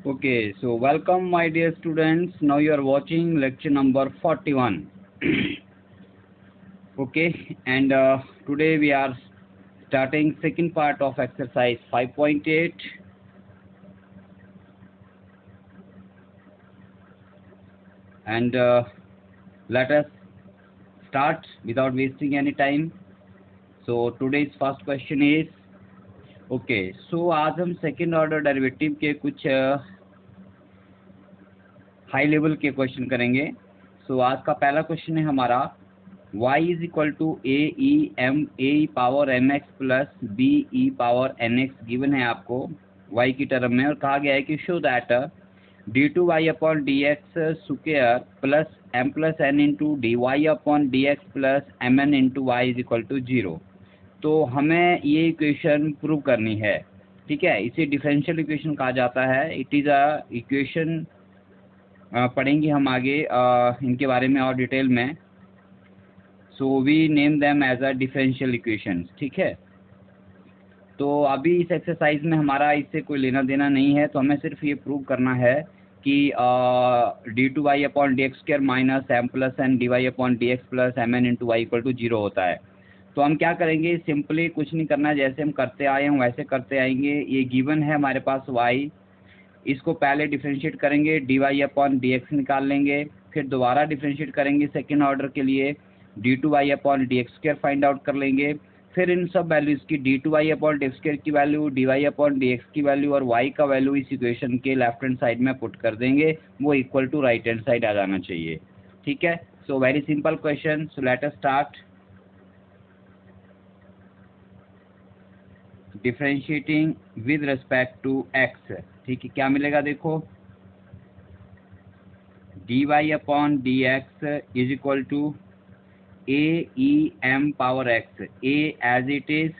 Okay, so welcome my dear students. Now you are watching lecture number 41. Okay, and today we are starting second part of exercise 5.8. And let us start without wasting any time. So today's first question is okay so आज हम second order derivative के कुछ high level के question करेंगे। सो आज का पहला question है हमारा y is equal to a E m a power M x plus B e power N x given है आपको y की टर्म में, और कहा गया है कि show that d two Y upon D x square plus m plus n into d Y upon D x plus M N into y is equal to 0। तो हमें ये इक्वेशन प्रूव करनी है, ठीक है। इसे डिफरेंशियल इक्वेशन कहा जाता है। इट इज़ अ इक्वेशन, पढ़ेंगे हम आगे इनके बारे में और डिटेल में। So we name them as a differential equations, ठीक है। तो अभी इस एक्सरसाइज में हमारा इससे कोई लेना देना नहीं है, तो हमें सिर्फ ये प्रूव करना है कि d two Y upon D x square minus m plus n d Y upon D x plus M N into y equal to 0 होता है। तो हम क्या करेंगे, सिंपली कुछ नहीं करना, जैसे हम करते आए हैं वैसे करते आएंगे। ये गिवन है हमारे पास y, इसको पहले डिफरेंशिएट करेंगे, d Y upon D x निकाल लेंगे, फिर दोबारा डिफरेंशिएट करेंगे सेकेंड ऑर्डर के लिए, D two Y upon D x square find out कर लेंगे। फिर इन सब वैल्यूज़ की D two Y upon D x square की value, D Y upon D x की वैल्यू और y का वैल्यू इस इक्वेशन के लेफ्ट हैंड साइड में पुट कर देंगे, वो equal to right hand side आ जाना चाहिए, ठीक है। So very simple question. So let us start. Differentiating with respect to x, ठीक है। क्या मिलेगा देखो, d Y upon D x is equal to a E m power x, a as it is,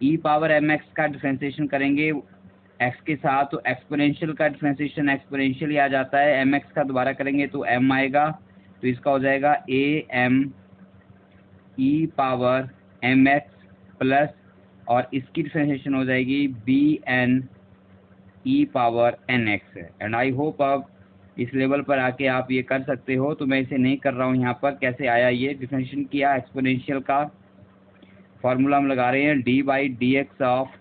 e power M x का differentiation करेंगे x के साथ, तो एक्सपोनेंशियल का डिफ्रेंसिएशन एक्सपोनेंशियल ही आ जाता है। एम एक्स का दोबारा करेंगे तो एम आएगा, तो इसका हो जाएगा a M E power M x plus, और इसकी डिफरेंशिएशन हो जाएगी b N E power N x. And I hope अब इस लेवल पर आके आप ये कर सकते हो, तो मैं इसे नहीं कर रहा हूँ यहाँ पर। कैसे आया ये डिफरेंशिएशन किया, एक्सपोनेंशियल का फॉर्मूला हम लगा रहे हैं, D by D x of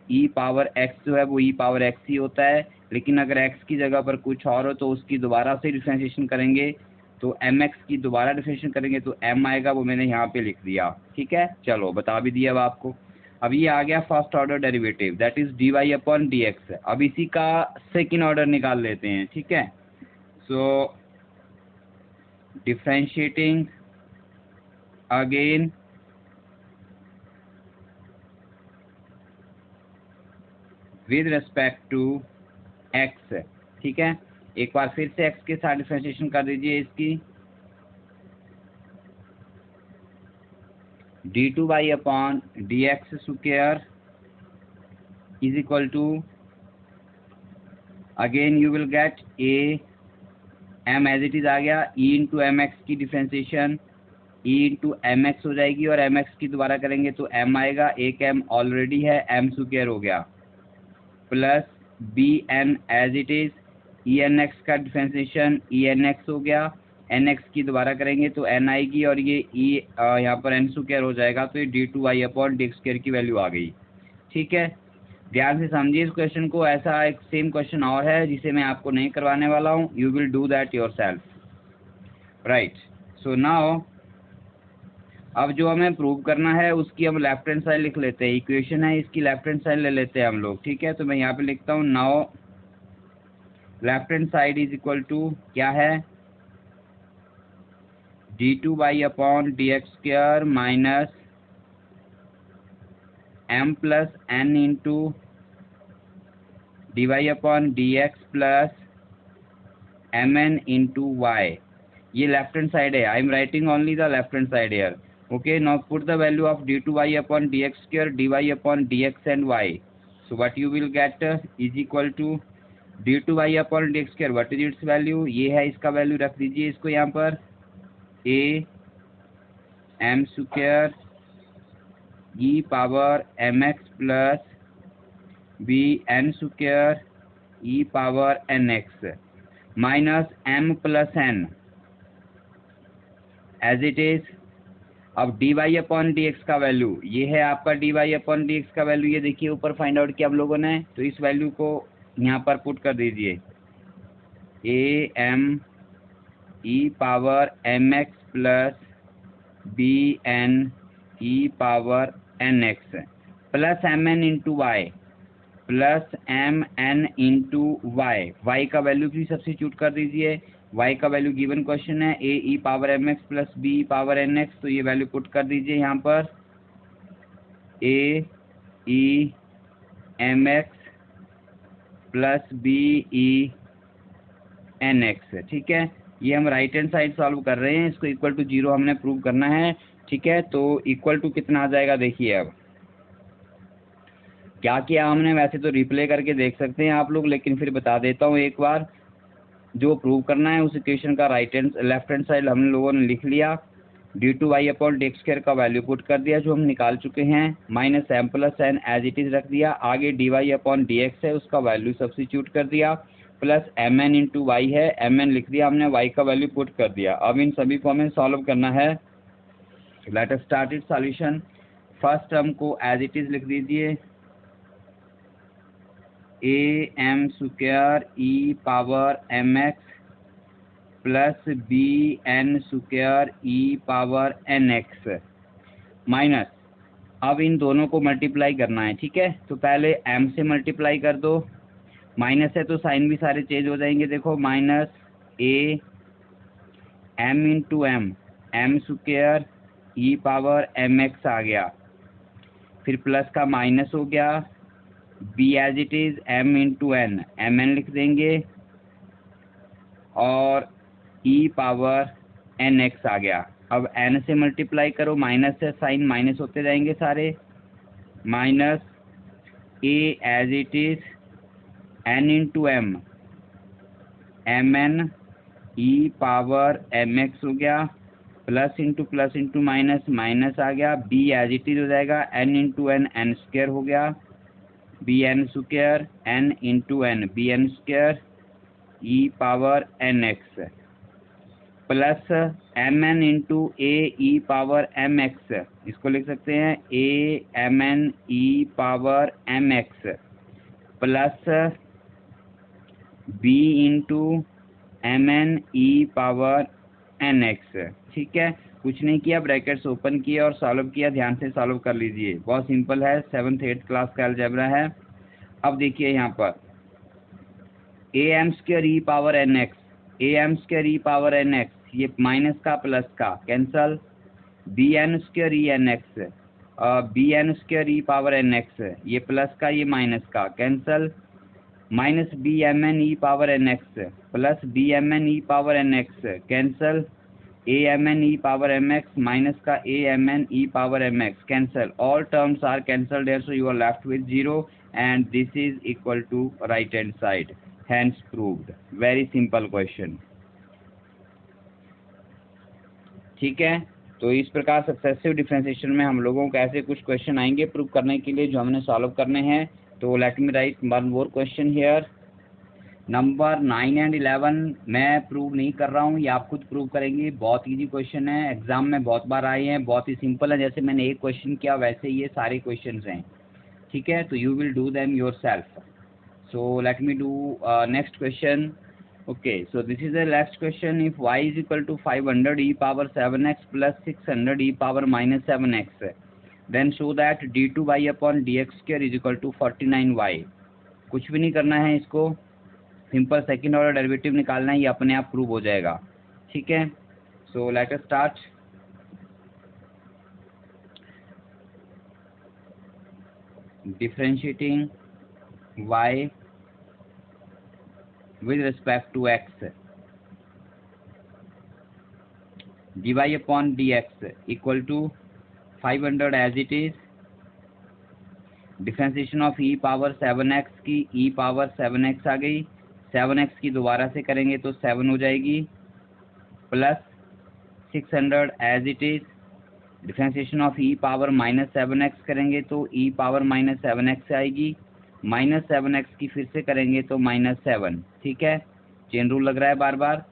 E power x जो है वो ई पावर एक्स ही होता है, लेकिन अगर एक्स की जगह पर कुछ और हो तो उसकी दोबारा से डिफरेंशिएशन करेंगे, तो एम एक्स की दोबारा डिफरेंशिएशन करेंगे तो एम आएगा, वो मैंने यहाँ पे लिख दिया, ठीक है। चलो बता भी दिया अब आपको। अब ये आ गया first order derivative, that is d Y upon D x. अब इसी का सेकेंड ऑर्डर निकाल लेते हैं, ठीक है। So differentiating again with respect to x, ठीक है। एक बार फिर से एक्स के साथ डिफरेंशिएशन कर दीजिए इसकी, D two Y upon D x square is equal to, again you will get A M as it is आ गया, ई इंटू एम एक्स की differentiation E into M X हो जाएगी, और एम एक्स की दोबारा करेंगे तो एम आएगा, एक एम ऑलरेडी है, एम स्क्वायर हो गया, plus B n as it is, e N x का डिफरेंशिएशन ई एन एक्स हो गया, एन एक्स की दोबारा करेंगे तो एन आएगी, और ये ई यहाँ पर एन स्क्वायर हो जाएगा, तो ये d two Y upon d square की वैल्यू आ गई, ठीक है। ध्यान से समझिए इस क्वेश्चन को। ऐसा एक सेम क्वेश्चन और है जिसे मैं आपको नहीं करवाने वाला हूँ, you will do that your self, right. So now अब जो हमें प्रूव करना है उसकी हम लेफ्ट हैंड साइड लिख लेते हैं, इक्वेशन है इसकी लेफ्ट हैंड साइड ले लेते हैं हम लोग, ठीक है। तो मैं यहाँ पे लिखता हूँ, now left hand side is equal to क्या है, d two Y upon D x square minus m plus n into d Y upon D x plus M N into y. ये लेफ्ट हैंड साइड है, I am writing only the left hand side here, okay। now put the value of d to y upon dx square dy upon dx and y, so what you will get is equal to d to y upon dx square, what is its value, ये है, इसका value रख दीजिए इसको यहाँ पर, a m square e power M x plus B N square E power N x minus m plus n as it is. अब D Y upon D x का वैल्यू ये है आपका, D Y upon D x का value ये देखिए ऊपर find out किया हम लोगों ने, तो इस वैल्यू को यहाँ पर पुट कर दीजिए, A M E power M x plus B N E power N X plus M N into Y plus M N into Y. Y का वैल्यू भी सब्स्टिट्यूट कर दीजिए, वाई का वैल्यू गिवन क्वेश्चन है A E power M x plus B power N X, तो ये value put कर दीजिए यहाँ पर, A E M x plus B E N x. ठीक है, ये हम राइट हैंड साइड सॉल्व कर रहे हैं, इसको इक्वल टू 0 हमने प्रूव करना है। ठीक है, तो इक्वल टू कितना आ जाएगा देखिए, अब क्या किया हमने, वैसे तो रिप्ले करके देख सकते हैं आप लोग, लेकिन फिर बता देता हूँ एक बार। जो प्रूव करना है उस इक्वेशन का लेफ्ट हैंड साइड हम लोगों ने लिख लिया, d two Y upon D x square का वैल्यू पुट कर दिया जो हम निकाल चुके हैं, minus m plus n as it is रख दिया, आगे d Y upon D x है उसका वैल्यू सब्स्टिट्यूट कर दिया, plus M N into y है, एम एन लिख दिया हमने, वाई का वैल्यू पुट कर दिया। अब इन सभी को हमें सॉल्व करना है। Let us start it solution. First term को एज इट इज लिख दीजिए, A M square E power M x plus B N square E power N x minus, अब इन दोनों को मल्टीप्लाई करना है। ठीक है, तो पहले m से मल्टीप्लाई कर दो, माइनस है तो साइन भी सारे चेंज हो जाएंगे, देखो minus A M into M square E power M X आ गया, फिर प्लस का माइनस हो गया, B as it is m into N, M N लिख देंगे, और ई पावर एन एक्स आ गया। अब n से मल्टीप्लाई करो, माइनस से साइन माइनस होते जाएंगे सारे, minus A as it is n into M N E power M X हो गया, प्लस इंटू माइनस माइनस आ गया, बी एज इट इज हो जाएगा n into N N square हो गया, B N square n into N B N square E power N X plus M N into A E power M X, इसको लिख सकते हैं A M N E power M x plus b into M N E power N x. ठीक है, कुछ नहीं किया, brackets open किए और सॉल्व किया, ध्यान से सॉल्व कर लीजिए, बहुत सिंपल है, 7th 8th क्लास का अलजेब्रा है। अब देखिए यहाँ पर A M square E power N X, A M square E power N X, ये माइनस का प्लस का cancel, B N square E N X, B N square ई पावर एन एक्स, ये प्लस का ये माइनस का cancel, minus B M N E power N X plus B M N E power N X cancel, A M N E power M X minus का A M N E power M x cancel, all terms are cancelled here, so you are left with 0 and this is equal to right hand side, hence proved, very simple question। ठीक है, तो इस प्रकार successive differentiation में हम लोगों को ऐसे कुछ क्वेश्चन आएंगे प्रूव करने के लिए जो हमने सॉल्व करने हैं। तो let me right one more question here, number 9 and 11 मैं प्रूव नहीं कर रहा हूँ, ये आप खुद प्रूव करेंगे, बहुत इजी क्वेश्चन है, एग्जाम में बहुत बार आए हैं, बहुत ही सिंपल है, जैसे मैंने एक क्वेश्चन किया वैसे ये सारे क्वेश्चन हैं। ठीक है, तो you will do them your self. So let me do next question. Okay, so this is the last question. If y is equal to 500 e power 7x plus 600 e power minus 7x, then show that d2y upon dx square is equal to 49y। कुछ भी नहीं करना है, इसको simple second order derivative निकालना है, ये अपने आप प्रूव हो जाएगा। ठीक है, so let us start. Differentiating y with respect to x, dy upon dx equal to 500 as it is, differentiation of e power 7x की e पावर 7x आ गई, 7x की दोबारा से करेंगे तो 7 हो जाएगी, plus 600 as it is, differentiation of e power minus 7x करेंगे तो e पावर माइनस 7x आएगी, -7x की फिर से करेंगे तो -7, ठीक है, चेन रूल लग रहा है बार बार,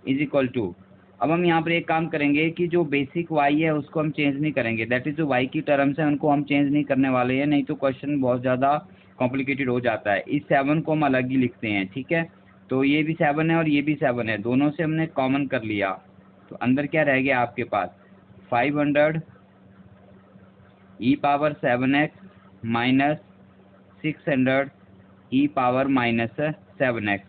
इज इक्वल टू, अब हम यहाँ पर एक काम करेंगे कि जो बेसिक y है उसको हम चेंज नहीं करेंगे, दैट इज जो y की टर्म्स है उनको हम चेंज नहीं करने वाले हैं, नहीं तो क्वेश्चन बहुत ज़्यादा कॉम्प्लिकेटेड हो जाता है। इस 7 को हम अलग ही लिखते हैं, ठीक है, तो ये भी 7 है और ये भी 7 है, दोनों से हमने कॉमन कर लिया, तो अंदर क्या रह गया आपके पास 500 e⁻7x माइनस 600 e⁻−7x,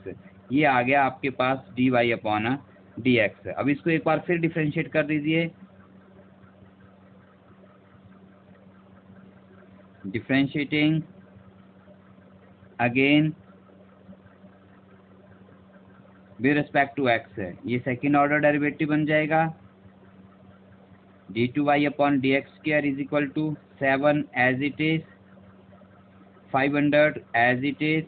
ये आ गया आपके पास dy/dx। अब इसको एक बार फिर डिफ्रेंशिएट कर दीजिए, differentiating again with respect to x है, ये सेकेंड ऑर्डर डेरिवेटिव बन जाएगा, d2y/dx² is equal to 7 as it is, 500 as it is,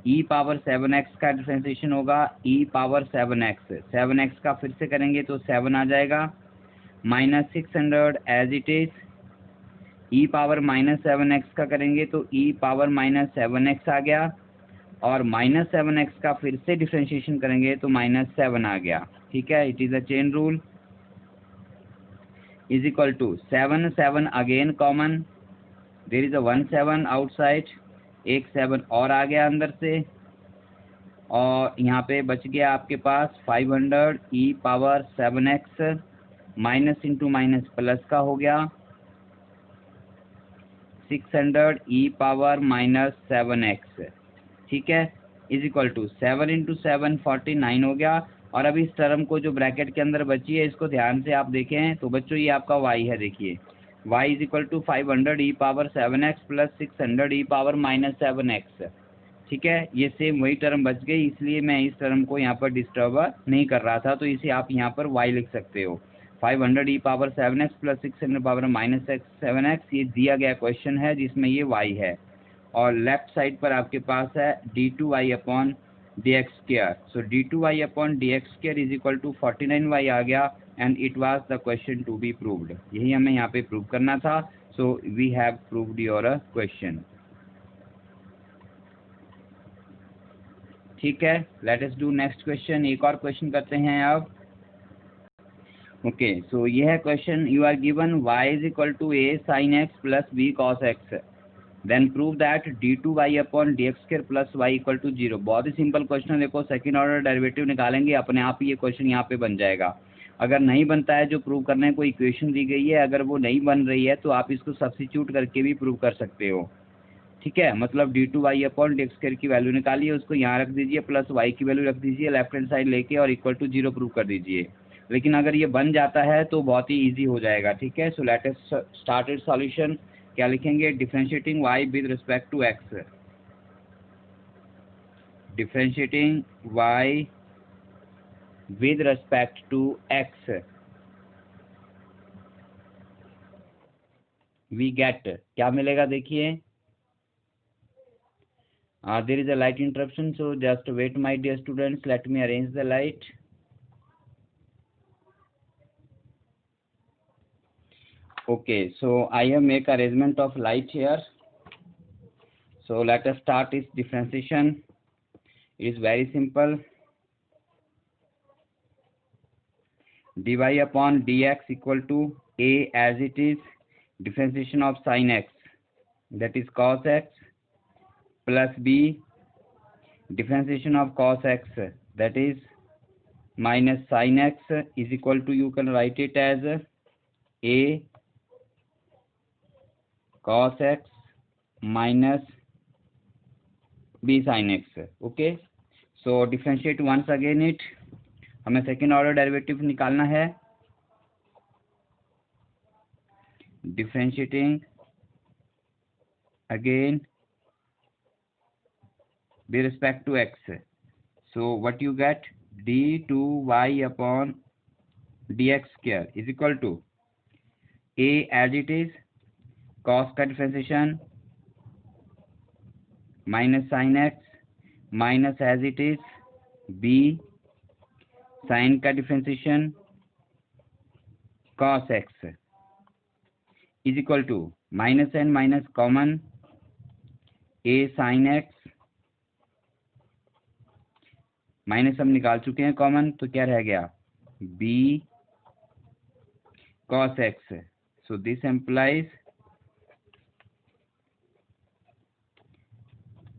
e⁻7x का डिफ्रेंशिएशन होगा e⁻7x, 7x का फिर से करेंगे तो 7 आ जाएगा, -600 एज इट इज, e⁻−7x का करेंगे तो e⁻−7x आ गया, और -7x का फिर से डिफ्रेंशिएशन करेंगे तो -7 आ गया, ठीक है, it is a chain rule, is equal to 7 7 again common, there is a 1 7 outside, एक 7 और आ गया अंदर से, और यहाँ पे बच गया आपके पास 500 e⁻7x, minus into minus plus का हो गया 600 e⁻−7x, ठीक है, इज इक्वल टू 7 इंटू 7 49 हो गया। और अब इस टर्म को जो ब्रैकेट के अंदर बची है इसको ध्यान से आप देखें तो बच्चों ये आपका y है, देखिए y is equal to 500 e⁻7x plus 600 e⁻−7x, ठीक है, ये सेम वही टर्म बच गई, इसलिए मैं इस टर्म को यहाँ पर डिस्टर्ब नहीं कर रहा था, तो इसे आप यहाँ पर y लिख सकते हो, 500 e⁻7x प्लस 600 e⁻−7x, ये दिया गया क्वेश्चन है जिसमें ये y है, और लेफ्ट साइड पर आपके पास है d2y/dx², so d2y/dx² is equal to 49y आ गया, and it was the question to be proved, यही हमें यहाँ पे प्रूव करना था, so we have proved your question, ठीक है। Let us do next question, एक और क्वेश्चन करते हैं अब। ओके, सो ये है question, you are given y is equal to a sin x plus b cos x, then prove that d2y/dx² plus y equal to 0। बहुत ही simple question, देखो सेकंड ऑर्डर डेरिवेटिव निकालेंगे अपने आप ही ये क्वेश्चन यहाँ पे बन जाएगा। अगर नहीं बनता है, जो प्रूव करने को इक्वेशन दी गई है अगर वो नहीं बन रही है तो आप इसको सब्स्टिट्यूट करके भी प्रूव कर सकते हो, ठीक है, मतलब d2y/dx² की वैल्यू निकालिए, उसको यहाँ रख दीजिए, प्लस y की वैल्यू रख दीजिए लेफ्ट हैंड साइड लेके, और इक्वल टू 0 प्रूव कर दीजिए। लेकिन अगर ये बन जाता है तो बहुत ही इजी हो जाएगा, ठीक है। So let us start it solution, क्या लिखेंगे, differentiating y with respect to x, differentiating y with respect to x, we get, क्या मिलेगा देखिए, there is a light interruption, so just wait my dear students, let me arrange the light. Okay, so I have make arrangement of light here, so let us start its differentiation. It is very simple, dy/dx equal to a as it is, differentiation of sin x, that is cos x, plus b, differentiation of cos x, that is minus sin x, is equal to, you can write it as a cos x minus b sin x, okay। so differentiate once again it, हमें second order derivative निकालना है, differentiating again with respect to x, so what you get, d2y/dx² is equal to a as it is, cos का differentiation minus sine x, minus as it is b, sine का differentiation cos x, is equal to minus and minus common, A sine X minus हम निकाल चुके हैं common, तो क्या रह गया B cos X. So this implies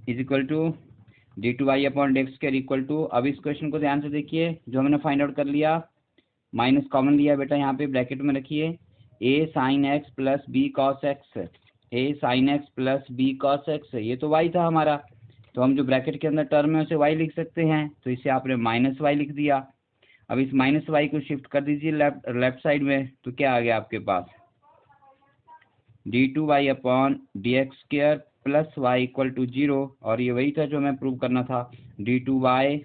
is equal to D two Y upon D x square equal to, अब इस क्वेश्चन को ध्यान से देखिए, जो हमने फाइंड आउट कर लिया, माइनस कॉमन लिया बेटा, यहाँ पे ब्रैकेट में रखिए A sine X plus B cos X, A sine X plus B cos X, ये तो वाई था हमारा, तो हम जो ब्रैकेट के अंदर टर्म है उसे वाई लिख सकते हैं, तो इसे आपने माइनस वाई लिख दिया। अब इस माइनस वाई को शिफ्ट कर दीजिए लेफ्ट साइड में, तो क्या आ गया आपके पास D two Y upon D x square plus Y equal to 0, और ये वही था जो हमें प्रूव करना था, d two Y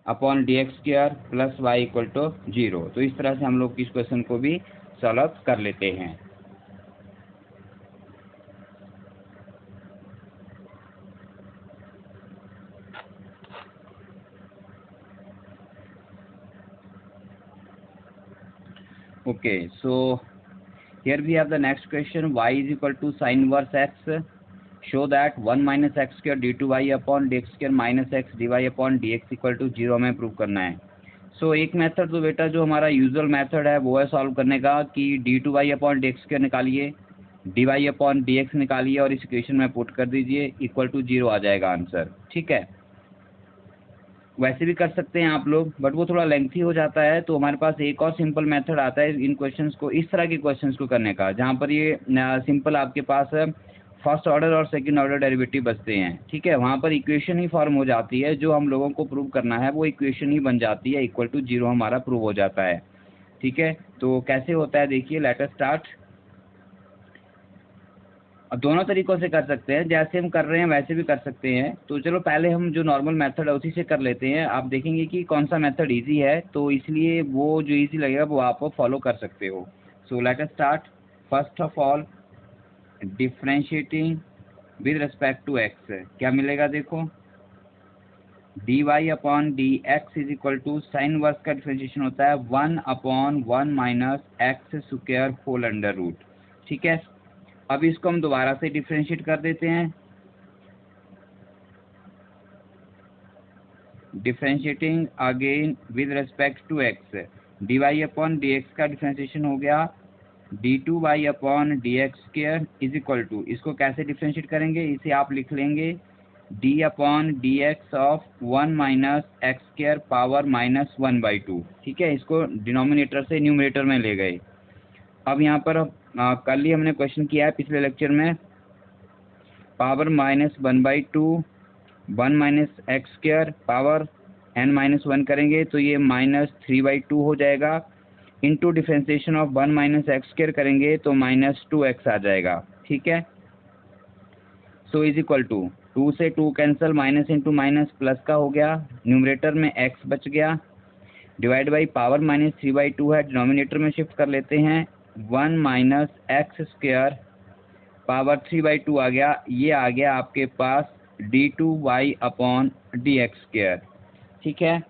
upon D x square plus Y equal to 0। तो इस तरह से हम लोग इस क्वेश्चन को भी सॉल्व कर लेते हैं। Okay, so here we have the next question, y is equal to sin inverse x, show that 1 minus x square d2y upon dx square minus x dy upon dx equal to 0 हमें prove करना है। सो एक method तो बेटा जो हमारा usual method है वो है सॉल्व करने का कि d2y upon D x square निकालिए, dy अपॉन dx निकालिए और इस इक्वेशन में पुट कर दीजिए, इक्वल टू 0 आ जाएगा आंसर। ठीक है, वैसे भी कर सकते हैं आप लोग, बट वो थोड़ा लेंथी हो जाता है, तो हमारे पास एक और सिंपल मेथड आता है इन क्वेश्चंस को, इस तरह के क्वेश्चंस को करने का, जहाँ पर ये सिंपल आपके पास फर्स्ट ऑर्डर और सेकंड ऑर्डर डेरिवेटिव बचते हैं। ठीक है, वहाँ पर इक्वेशन ही फॉर्म हो जाती है, जो हम लोगों को प्रूव करना है वो इक्वेशन ही बन जाती है, इक्वल टू 0 हमारा प्रूव हो जाता है। ठीक है, तो कैसे होता है देखिए, लेट अस स्टार्ट। अब दोनों तरीकों से कर सकते हैं, जैसे हम कर रहे हैं वैसे भी कर सकते हैं, तो चलो पहले हम जो नॉर्मल मेथड है उसी से कर लेते हैं। आप देखेंगे कि कौन सा मेथड इजी है, तो इसलिए वो जो इजी लगेगा वो आप फॉलो कर सकते हो। So let us start. First of all differentiating with respect to x, क्या मिलेगा देखो, d Y upon D x is equal to sine inverse का डिफ्रेंशिएशन होता है 1 upon 1 minus x square whole under root. ठीक है, अब इसको हम दोबारा से डिफरेंशिएट कर देते हैं, differentiating again with respect to x, d Y upon D x का डिफरेंशिएशन हो गया d two Y upon D x square is equal to, इसको कैसे डिफरेंशिएट करेंगे, इसे आप लिख लेंगे d upon D x of 1 minus x square power minus 1/2। ठीक है, इसको डिनोमिनेटर से न्यूमरेटर में ले गए। अब यहाँ पर कल ही हमने क्वेश्चन किया है पिछले लेक्चर में, power minus 1/2 1 minus x square power n-1 करेंगे तो ये माइनस 3/2 हो जाएगा, into differentiation of 1 minus x square करेंगे तो माइनस 2x आ जाएगा। ठीक है, सो इज इक्वल टू 2 से 2 cancel, minus into minus plus का हो गया, न्यूमरेटर में x बच गया, डिवाइड बाई पावर माइनस 3/2 है, डिनोमिनेटर में शिफ्ट कर लेते हैं, 1 माइनस एक्स स्क्वायर पावर 3/2 आ गया, ये आ गया आपके पास D two Y upon D x square. ठीक है,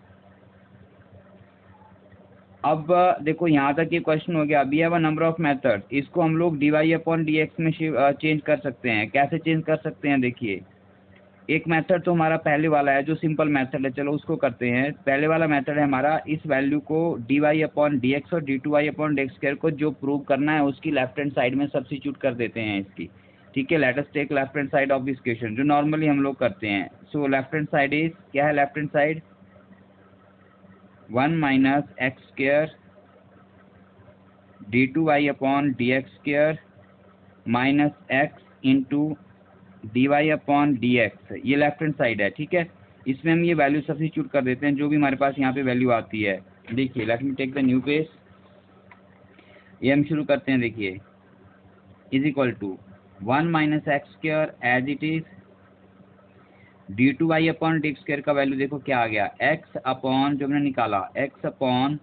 अब देखो यहाँ तक ये क्वेश्चन हो गया। अभी है नंबर ऑफ मेथड, इसको हम लोग d Y upon D x में चेंज कर सकते हैं। कैसे चेंज कर सकते हैं देखिए, एक मेथड तो हमारा पहले वाला है जो सिंपल मेथड है, चलो उसको करते हैं। पहले वाला मेथड है हमारा, इस वैल्यू को D Y upon D x और D two Y upon D x square को जो प्रूव करना है उसकी लेफ्ट हैंड साइड में सब्स्टिट्यूट कर देते हैं इसकी। ठीक है, let us take left hand side of this equation, जो नॉर्मली हम लोग करते हैं। So left hand side is, क्या है left hand side, 1 minus x square D two Y upon D x square minus x into d Y upon D x, ये left hand side है। ठीक है, इसमें हम ये वैल्यू सब्स्टिट्यूट कर देते हैं जो भी हमारे पास यहाँ पे वैल्यू आती है। देखिए let me take the new page, ये हम शुरू करते हैं। देखिए is equal to 1 minus x square as it is, d two Y upon D x square का वैल्यू देखो क्या आ गया, एक्स अपॉन जो हमने निकाला x upon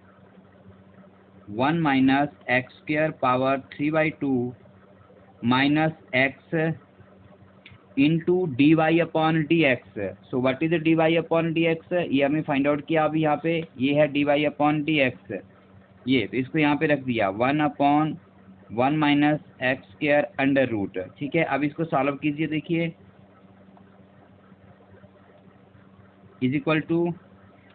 1 minus x square power 3/2 minus x into d Y upon D x. So what is d Y upon D x, ये हमें फाइंड आउट किया अभी यहाँ पे, ये है d Y upon D x, ये तो इसको यहाँ पे रख दिया 1 upon 1 minus x square under root. ठीक है, अब इसको सॉल्व कीजिए, देखिए इज इक्वल टू,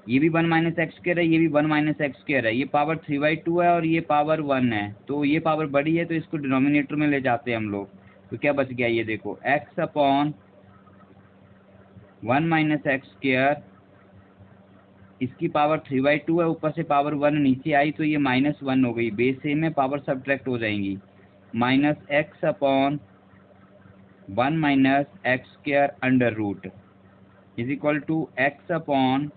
ये भी 1 माइनस एक्स स्क्वायर है, ये भी 1 माइनस एक्स स्क्वायर है, ये पावर 3/2 है और ये पावर 1 है, तो ये पावर बड़ी है तो इसको डिनोमिनेटर में ले जाते हैं हम लोग। तो क्या बच गया, ये देखो x upon 1 minus x square, इसकी पावर 3/2 है, ऊपर से पावर 1 नीचे आई तो ये -1 हो गई, बेस सेम में पावर सब्ट्रैक्ट हो जाएंगी, minus x upon 1 minus x square under root is equal to x upon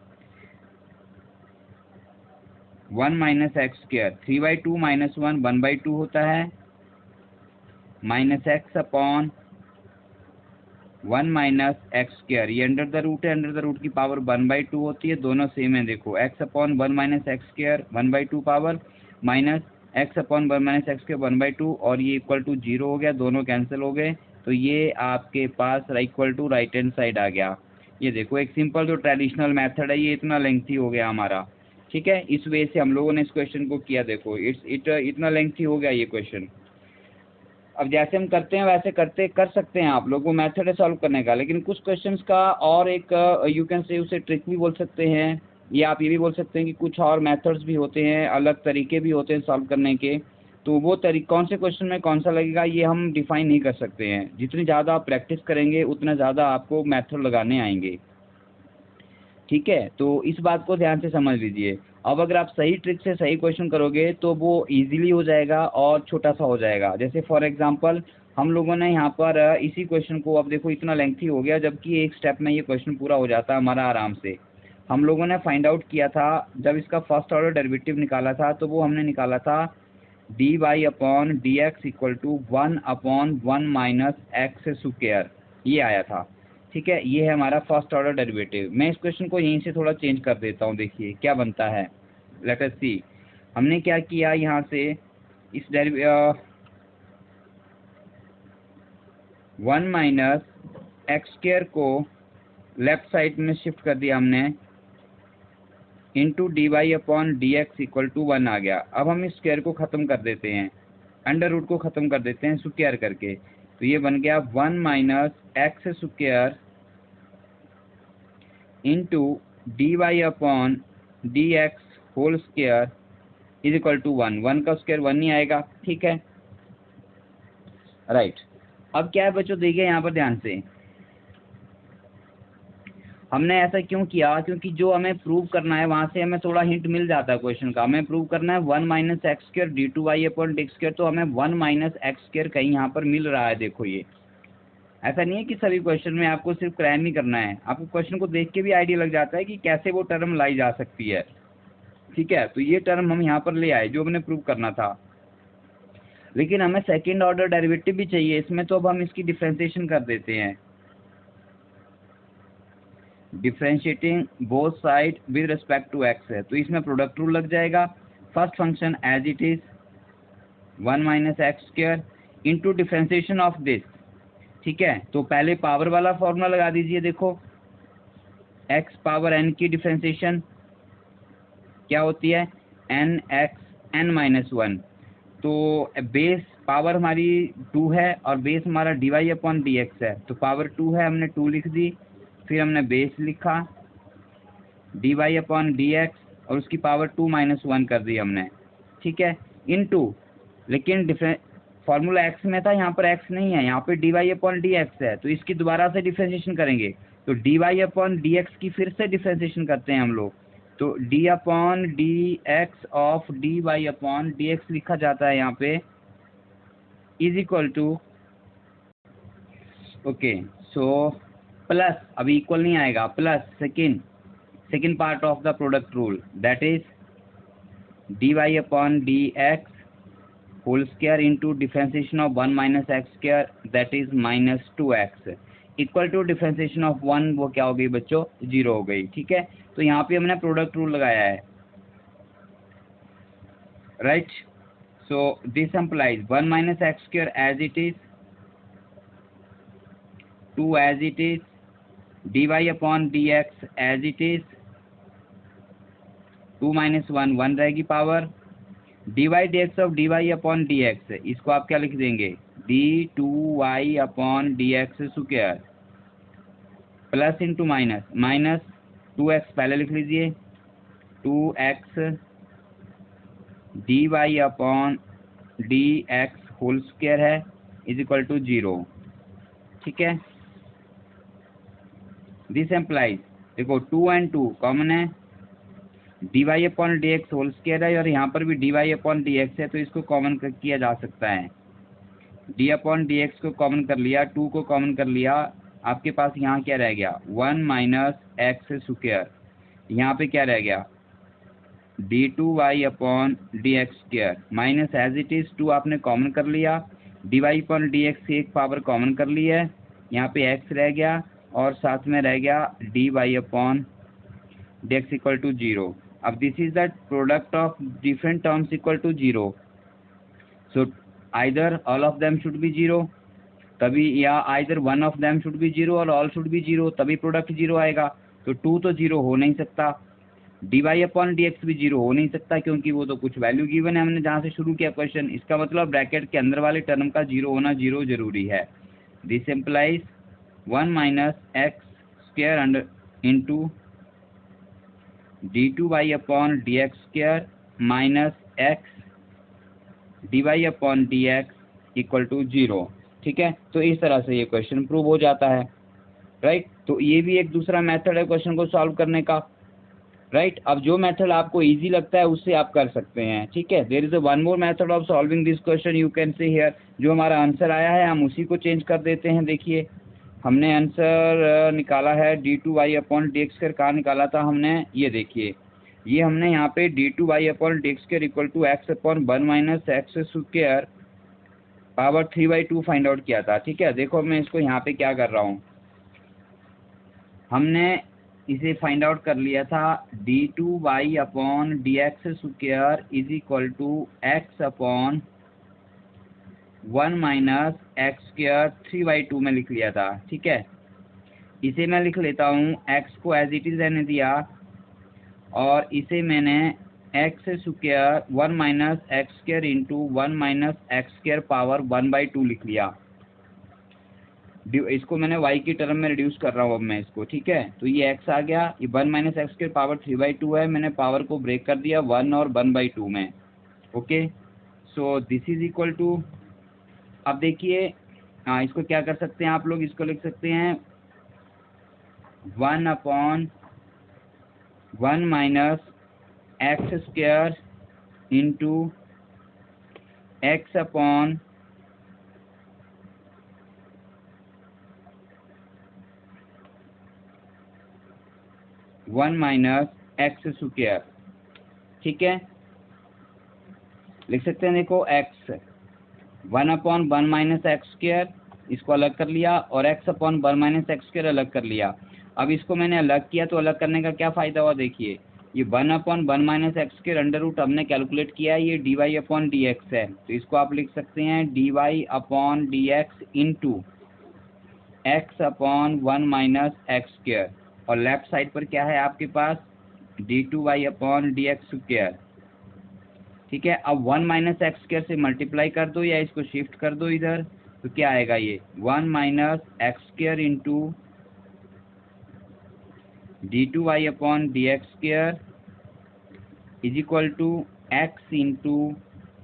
1 minus x square, 3/2 minus 1 1/2 होता है, minus x upon 1 minus x square, ये अंडर द रूट है, अंडर द रूट की power 1/2 होती है, दोनों सेम है, देखो x upon 1 minus x square 1/2 power, minus x upon 1 minus x square 1/2, और ये इक्वल टू 0 हो गया, दोनों कैंसिल हो गए, तो ये आपके पास equal to right hand side आ गया। ये देखो एक सिंपल जो ट्रेडिशनल मेथड है, ये इतना लेंथी हो गया हमारा। ठीक है, इस वे से हम लोगों ने इस क्वेश्चन को किया, देखो इतना लेंथी हो गया ये क्वेश्चन। अब जैसे हम करते हैं वैसे कर सकते हैं आप लोग, वो मेथड है सॉल्व करने का, लेकिन कुछ क्वेश्चंस का और एक यू कैन से उसे ट्रिक भी बोल सकते हैं, या आप ये भी बोल सकते हैं कि कुछ और मेथड्स भी होते हैं, अलग तरीके भी होते हैं सॉल्व करने के, तो वो कौन से क्वेश्चन में कौन सा लगेगा ये हम डिफाइन नहीं कर सकते हैं। जितनी ज़्यादा आप प्रैक्टिस करेंगे उतना ज़्यादा आपको मेथड लगाने आएंगे। ठीक है, तो इस बात को ध्यान से समझ लीजिए। अब अगर आप सही ट्रिक से सही क्वेश्चन करोगे तो वो इजीली हो जाएगा और छोटा सा हो जाएगा। जैसे फॉर एग्जांपल हम लोगों ने यहाँ पर इसी क्वेश्चन को, अब देखो इतना लेंथी हो गया, जबकि एक स्टेप में ये क्वेश्चन पूरा हो जाता है हमारा आराम से। हम लोगों ने फाइंड आउट किया था, जब इसका फर्स्ट ऑर्डर डेरिवेटिव निकाला था तो वो हमने निकाला था dy upon D x equal to 1 upon 1 minus x square, ये आया था। ठीक है, ये है हमारा फर्स्ट ऑर्डर डेरिवेटिव। मैं इस क्वेश्चन को यहीं से थोड़ा चेंज कर देता हूँ, देखिए क्या बनता है, लेट अस सी। हमने क्या किया यहाँ से, इस 1 माइनस एक्स स्क्वायर को लेफ्ट साइड में शिफ्ट कर दिया हमने, into d Y upon D x equal to 1 आ गया। अब हम इस स्क्वायर को ख़त्म कर देते हैं, अंडर रूट को ख़त्म कर देते हैं स्क्वायर करके, तो ये बन गया 1 minus x square into d Y upon D x whole square is equal to 1, 1 का स्क्वायर 1 ही आएगा। ठीक है, राइट। अब क्या है बच्चों, देखिए यहाँ पर ध्यान से, हमने ऐसा क्यों किया, क्योंकि जो हमें प्रूव करना है वहाँ से हमें थोड़ा हिंट मिल जाता है क्वेश्चन का। हमें प्रूव करना है 1 minus x square D two Y upon d square, तो हमें 1 माइनस एक्स स्क्वायर कहीं यहाँ पर मिल रहा है। देखो ये ऐसा नहीं है कि सभी क्वेश्चन में आपको सिर्फ क्राइम ही करना है, आपको क्वेश्चन को देख के भी आइडिया लग जाता है कि कैसे वो टर्म लाई जा सकती है। ठीक है, तो ये टर्म हम यहाँ पर ले आए जो हमने प्रूव करना था, लेकिन हमें सेकेंड ऑर्डर डेरिवेटिव भी चाहिए इसमें, तो अब हम इसकी डिफ्रेंसिएशन कर देते हैं, differentiating both side with respect to x है, तो इसमें प्रोडक्ट रूल लग जाएगा। First function as it is 1 minus x square into differentiation of this. ठीक है, तो पहले पावर वाला फॉर्मूला लगा दीजिए, देखो एक्स पावर एन की डिफ्रेंशिएशन क्या होती है, एन एक्स एन माइनस 1, तो बेस पावर हमारी 2 है और बेस हमारा d Y upon D x है, तो पावर 2 है, हमने 2 लिख दी, फिर हमने बेस लिखा d Y upon D x और उसकी पावर 2 माइनस 1 कर दी हमने। ठीक है, इनटू, लेकिन फॉर्मूला एक्स में था, यहाँ पर एक्स नहीं है, यहाँ पे d Y upon D x है, तो इसकी दोबारा से डिफ्रेंशिएशन करेंगे, तो d Y upon D x की फिर से डिफ्रेंशिएशन करते हैं हम लोग, तो d upon D x of d Y upon D x लिखा जाता है यहाँ पे is equal to, okay so plus, अभी इक्वल नहीं आएगा, plus second part of the product rule, that is d Y upon D x whole square into differentiation of 1 minus x square that is minus 2x equal to differentiation of 1, वो क्या हो गई बच्चों, 0 हो गई। ठीक है, तो यहाँ पे हमने प्रोडक्ट रूल लगाया है, right. So this implies 1 minus x square as it is, 2 as it is, d Y upon D x as it is, 2 minus 1 1 रहेगी power, d y d x of d Y upon D x, इसको आप क्या लिख देंगे, d two Y upon D x square plus into minus, minus 2x पहले लिख लीजिए, 2x d Y upon D x whole square है is equal to 0। ठीक है, दिस एम्प्लाइज, देखो 2 and 2 कॉमन है, d Y upon D x whole square है और यहाँ पर भी d Y upon D x है, तो इसको कॉमन किया जा सकता है। डी अपॉन डी एक्स को कॉमन कर लिया, 2 को कॉमन कर लिया, आपके पास यहाँ क्या रह गया, 1 माइनस एक्स स्क्वायर, यहाँ पे क्या रह गया, d two Y upon D x square minus as it is 2 आपने कॉमन कर लिया, d Y upon D x की एक पावर कॉमन कर ली है, यहाँ पे एक्स रह गया और साथ में रह गया d Y upon D x equal to 0। अब this is the product of different terms equal to 0, so either all of them should be 0, तभी, या either one of them should be 0 और ऑल शुड बी 0, तभी product 0 आएगा। तो 2 तो 0 हो नहीं सकता, d Y upon D x भी 0 हो नहीं सकता क्योंकि वो तो कुछ वैल्यू गिवन है हमने जहाँ से शुरू किया क्वेश्चन, इसका मतलब ब्रैकेट के अंदर वाले टर्म का 0 होना 0 जरूरी है। This implies 1 minus x square under into d two Y upon D x square minus x d Y upon D x equal to 0। ठीक है, तो इस तरह से ये क्वेश्चन प्रूव हो जाता है, राइट। तो ये भी एक दूसरा मेथड है क्वेश्चन को सॉल्व करने का, राइट। अब जो मेथड आपको इजी लगता है उससे आप कर सकते हैं। ठीक है, there is a one more method of solving this question, you can see here, जो हमारा आंसर आया है हम उसी को चेंज कर देते हैं। देखिए हमने आंसर निकाला है d two Y upon D x square, कहाँ निकाला था हमने, ये देखिए, ये हमने यहाँ पे d two Y upon D x square equal to x upon 1 minus x square power 3/2 find out किया था। ठीक है, देखो मैं इसको यहाँ पे क्या कर रहा हूँ, हमने इसे फाइंड आउट कर लिया था d two Y upon D x square is equal to x upon 1 minus x square 3/2 में लिख लिया था। ठीक है, इसे मैं लिख लेता हूँ, एक्स को एज इट इज रहने दिया और इसे मैंने x square 1 minus x square into 1 minus x square power 1/2 लिख लिया। इसको मैंने y की टर्म में रिड्यूस कर रहा हूँ अब मैं इसको। ठीक है, तो ये x आ गया, ये 1 माइनस एक्स स्क्वायर पावर 3/2 है, मैंने पावर को ब्रेक कर दिया 1 और 1/2 में। Okay, so this is equal to, अब देखिए हाँ, इसको क्या कर सकते हैं आप लोग, इसको लिख सकते हैं 1 upon 1 minus x square into X upon 1 minus x square. ठीक है, लिख सकते हैं, देखो x 1 upon 1 minus x square, इसको अलग कर लिया, और x upon 1 minus x square अलग कर लिया। अब इसको मैंने अलग किया तो अलग करने का क्या फ़ायदा हुआ, देखिए ये 1 upon 1 minus x square under root हमने कैलकुलेट किया है, ये D Y upon D x है, तो इसको आप लिख सकते हैं D Y upon D X into X upon 1 minus x square, और लेफ्ट साइड पर क्या है आपके पास, D two Y upon D x square. ठीक है, अब 1 माइनस एक्स स्क्वायर से मल्टीप्लाई कर दो या इसको शिफ्ट कर दो इधर, तो क्या आएगा, ये 1 minus x square into d two Y upon D x square is equal to x into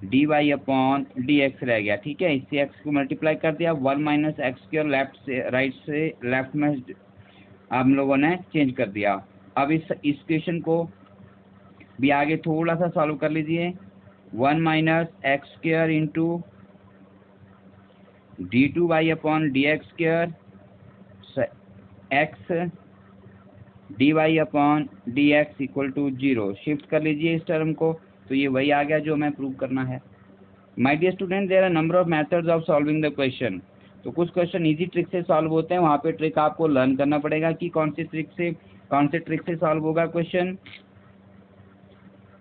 d Y upon D x रह गया। ठीक है, इससे एक्स को मल्टीप्लाई कर दिया, 1 माइनस एक्स स्क्वायर लेफ्ट से राइट से लेफ्ट में हम लोगों ने चेंज कर दिया। अब इस क्वेश्चन को भी आगे थोड़ा सा सॉल्व कर लीजिए, 1 minus x square into d two Y upon D x square x d Y upon D x equal to 0, shift कर लीजिए इस टर्म को, तो ये वही आ गया जो हमें प्रूव करना है। My dear student, there are number of methods of solving the question, तो कुछ क्वेश्चन इजी ट्रिक से सॉल्व होते हैं, वहाँ पे ट्रिक आपको लर्न करना पड़ेगा कि कौन से ट्रिक से सॉल्व होगा क्वेश्चन।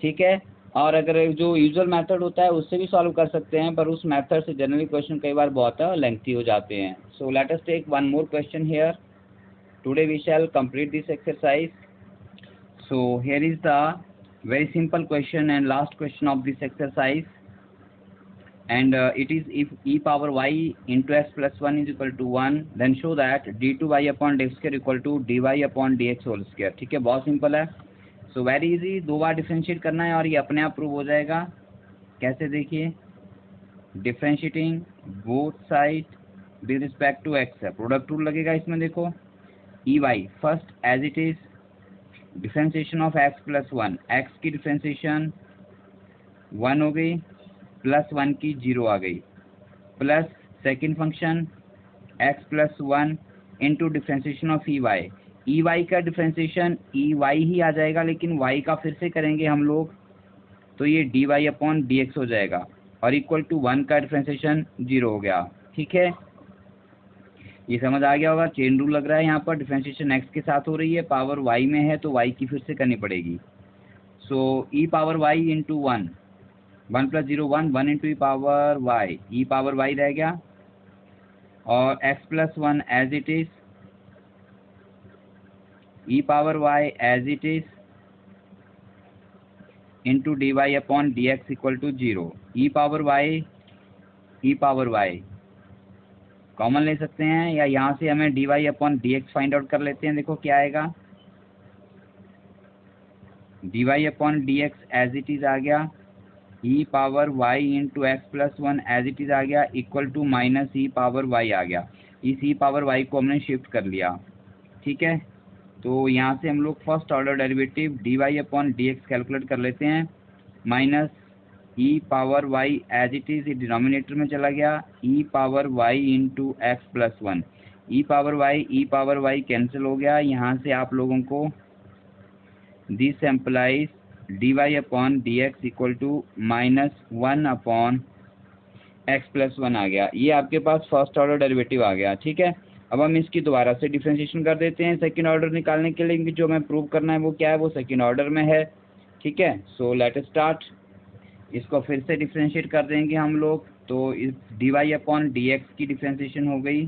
ठीक है, और अगर जो यूजुअल मेथड होता है उससे भी सॉल्व कर सकते हैं, पर उस मेथड से जनरली क्वेश्चन कई बार बहुत लेंथी हो जाते हैं। So let us take one more question here, today we shall complete this exercise. So here is the Very simple question and last question of this exercise. And it is if e power y into x plus 1 is equal to 1, then show that d2y upon dx square equal to dy upon dx whole square. ठीक है, बहुत simple है. So very easy, 2 बार differentiate करना है और ये अपने आप प्रूव हो जाएगा. कैसे देखिए, differentiating both side with respect to x है, प्रोडक्ट रूल लगेगा इसमें. देखो e y first as it is differentiation of x plus 1, x की डिफ्रेंशिएशन 1 हो गई, प्लस 1 की 0 आ गई, plus second function x plus 1 into differentiation of e y का डिफ्रेंशिएशन ई वाई ही आ जाएगा, लेकिन वाई का फिर से करेंगे हम लोग तो ये D Y upon D x हो जाएगा, और इक्वल टू 1 का डिफ्रेंशिएशन 0 हो गया. ठीक है, ये समझ आ गया होगा. चेन रूल लग रहा है यहाँ पर, डिफ्रेंशिएशन एक्स के साथ हो रही है, पावर वाई में है तो वाई की फिर से करनी पड़ेगी. So e power y into 1, 1 plus 0 1, 1 into e power y रह गया, और x plus 1 as it is, e power y as it is into d Y upon D x equal to 0. E power y common ले सकते हैं, या यहाँ से हमें d Y upon D x find out कर लेते हैं. देखो क्या आएगा, d Y upon D x as it is आ गया, e power y into x plus 1 as it is आ गया, equal to minus e power y आ गया. इस ई पावर वाई को हमने शिफ्ट कर लिया. ठीक है, तो यहाँ से हम लोग first order derivative d Y upon D x calculate कर लेते हैं, minus e power y as it is denominator में चला गया, e power y into x plus 1, e power y cancel हो गया. यहाँ से आप लोगों को this implies d Y upon D x equal to minus 1 upon x plus 1 आ गया. ये आपके पास फर्स्ट ऑर्डर डेरिवेटिव आ गया. ठीक है, अब हम इसकी दोबारा से डिफ्रेंशिएशन कर देते हैं सेकंड ऑर्डर निकालने के लिए, जो हमें प्रूव करना है वो क्या है, वो सेकंड ऑर्डर में है. ठीक है, सो लेट अस स्टार्ट. इसको फिर से डिफ्रेंशिएट कर देंगे हम लोग, तो इस d Y upon D x की डिफ्रेंशिएशन हो गई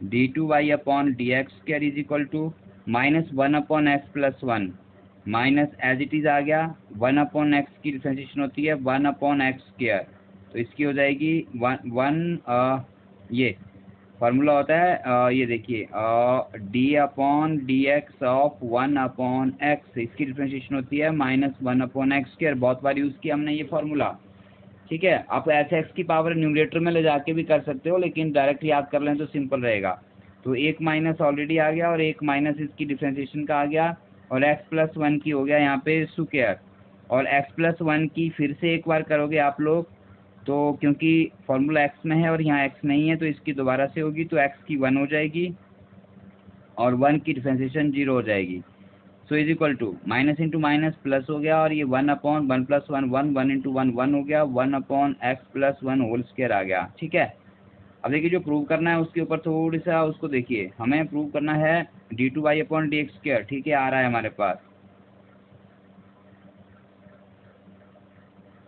d two Y upon D x square is equal to minus 1 upon x plus 1, minus as it is आ गया, 1 अपॉन एक्स की डिफ्रेंशिएशन होती है 1 अपॉन एक्स स्क्वायर, तो इसकी हो जाएगी 1 ये फार्मूला होता है ये देखिए D upon D x of 1 upon x, इसकी डिफ्रेंशिएशन होती है माइनस 1 अपॉन एक्स स्क्वायर. बहुत बार यूज़ किया हमने ये फार्मूला. ठीक है, आप ऐसे एक्स की पावर न्यूमरेटर में ले जाके भी कर सकते हो, लेकिन डायरेक्ट याद कर लें तो सिंपल रहेगा. तो एक माइनस ऑलरेडी आ गया और एक माइनस इसकी डिफ्रेंशिएशन का आ गया, और एक्स प्लस 1 की हो गया यहाँ पे स्क्वायर, और एक्स प्लस 1 की फिर से एक बार करोगे आप लोग, तो क्योंकि फार्मूला एक्स में है और यहाँ एक्स नहीं है तो इसकी दोबारा से होगी, तो एक्स की 1 हो जाएगी और 1 की डिफ्रेंशिएशन 0 हो जाएगी. So is equal to minus into minus plus हो गया, और ये 1 अपॉन 1 प्लस 1 1, 1 इंटू 1 1 हो गया, 1 upon x plus 1 whole square आ गया. ठीक है, अब देखिए जो प्रूव करना है उसके ऊपर थोड़ी सा उसको देखिए, हमें प्रूव करना है d two Y upon D x square. ठीक है, आ रहा है हमारे पास.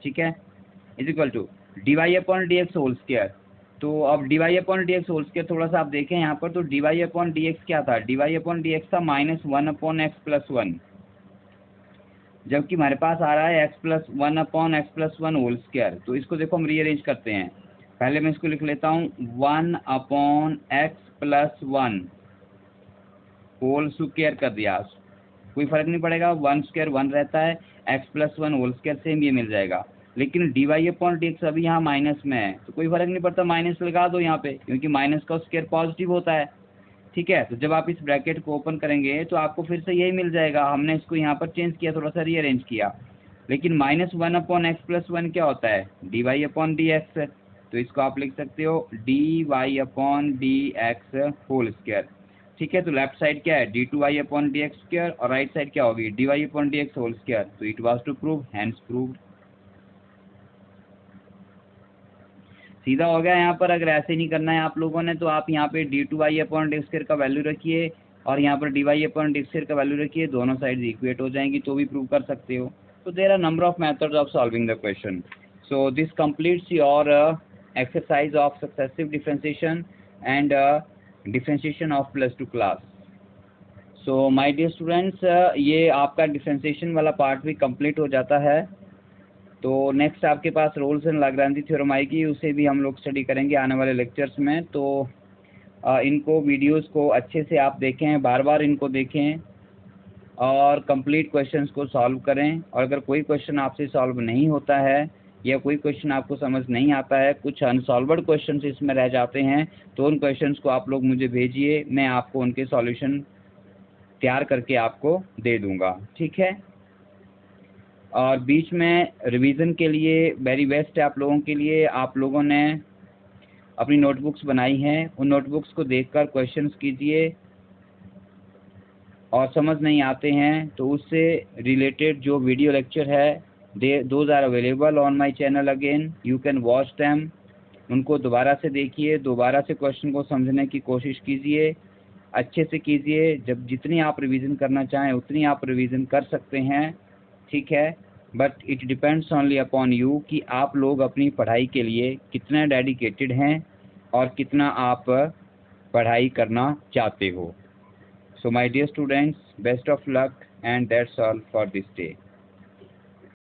ठीक है, is equal to d Y upon D x whole square. तो अब D Y upon D x whole square थोड़ा सा आप देखें यहाँ पर, तो d Y upon D x क्या था, d Y upon D x था माइनस 1 अपॉन एक्स प्लस 1, जबकि हमारे पास आ रहा है x plus 1 upon x plus 1 whole square. तो इसको देखो हम रीअरेंज करते हैं. पहले मैं इसको लिख लेता हूँ 1 upon x plus 1 whole square कर दिया, कोई फर्क नहीं पड़ेगा, 1 स्क्वायर 1 रहता है, x plus 1 whole square same ये मिल जाएगा. लेकिन d Y upon D x अभी यहाँ माइनस में है, तो कोई फर्क नहीं पड़ता, माइनस लगा दो यहाँ पे, क्योंकि माइनस का स्क्वायर पॉजिटिव होता है. ठीक है, तो जब आप इस ब्रैकेट को ओपन करेंगे तो आपको फिर से यही मिल जाएगा. हमने इसको यहाँ पर चेंज किया, थोड़ा सा रीअरेंज किया, लेकिन माइनस 1 अपॉन एक्स प्लस 1 क्या होता है, d Y upon D x. तो इसको आप लिख सकते हो d Y upon D x whole square. ठीक है, तो लेफ्ट साइड क्या है, d two Y upon D x square, और राइट साइड क्या होगी, d Y upon D x whole square. तो it was to prove, hence proved. सीधा हो गया यहाँ पर. अगर ऐसे नहीं करना है आप लोगों ने, तो आप यहाँ पे d two Y upon d square का वैल्यू रखिए और यहाँ पर d Y upon d square का वैल्यू रखिए, दोनों साइड इक्वेट हो जाएंगी तो भी प्रूव कर सकते हो. तो there are number of methods of solving the question. So this completes your exercise of successive differentiation and differentiation of plus 2 class. So my dear students, ये आपका डिफरेंशिएशन वाला पार्ट भी कंप्लीट हो जाता है। तो नेक्स्ट आपके पास रोल्स एंड लाग्रांज थ्योरम आएगी, उसे भी हम लोग स्टडी करेंगे आने वाले लेक्चर्स में। तो इनको वीडियोस को अच्छे से आप देखें, बार बार इनको देखें और कंप्लीट क्वेश्चंस को सॉल्व करें। और अगर कोई क्वेश्चन आपसे सॉल्व नहीं होता है या कोई क्वेश्चन आपको समझ नहीं आता है, कुछ अनसॉल्वड क्वेश्चंस इसमें रह जाते हैं, तो उन क्वेश्चंस को आप लोग मुझे भेजिए, मैं आपको उनके सॉल्यूशन तैयार करके आपको दे दूंगा, ठीक है। और बीच में रिवीजन के लिए वेरी बेस्ट है आप लोगों के लिए, आप लोगों ने अपनी नोटबुक्स बनाई हैं, उन नोटबुक्स को देखकर क्वेश्चंस कीजिए और समझ नहीं आते हैं तो उससे रिलेटेड जो वीडियो लेक्चर है those are available on my channel again, you can watch them. उनको दोबारा से देखिए, दोबारा से क्वेश्चन को समझने की कोशिश कीजिए, अच्छे से कीजिए। जब जितनी आप रिवीजन करना चाहें उतनी आप रिवीजन कर सकते हैं, ठीक है। But it depends only upon you कि आप लोग अपनी पढ़ाई के लिए कितना डेडिकेटेड हैं और कितना आप पढ़ाई करना चाहते हो। So my dear students, best of luck and that's all for this day.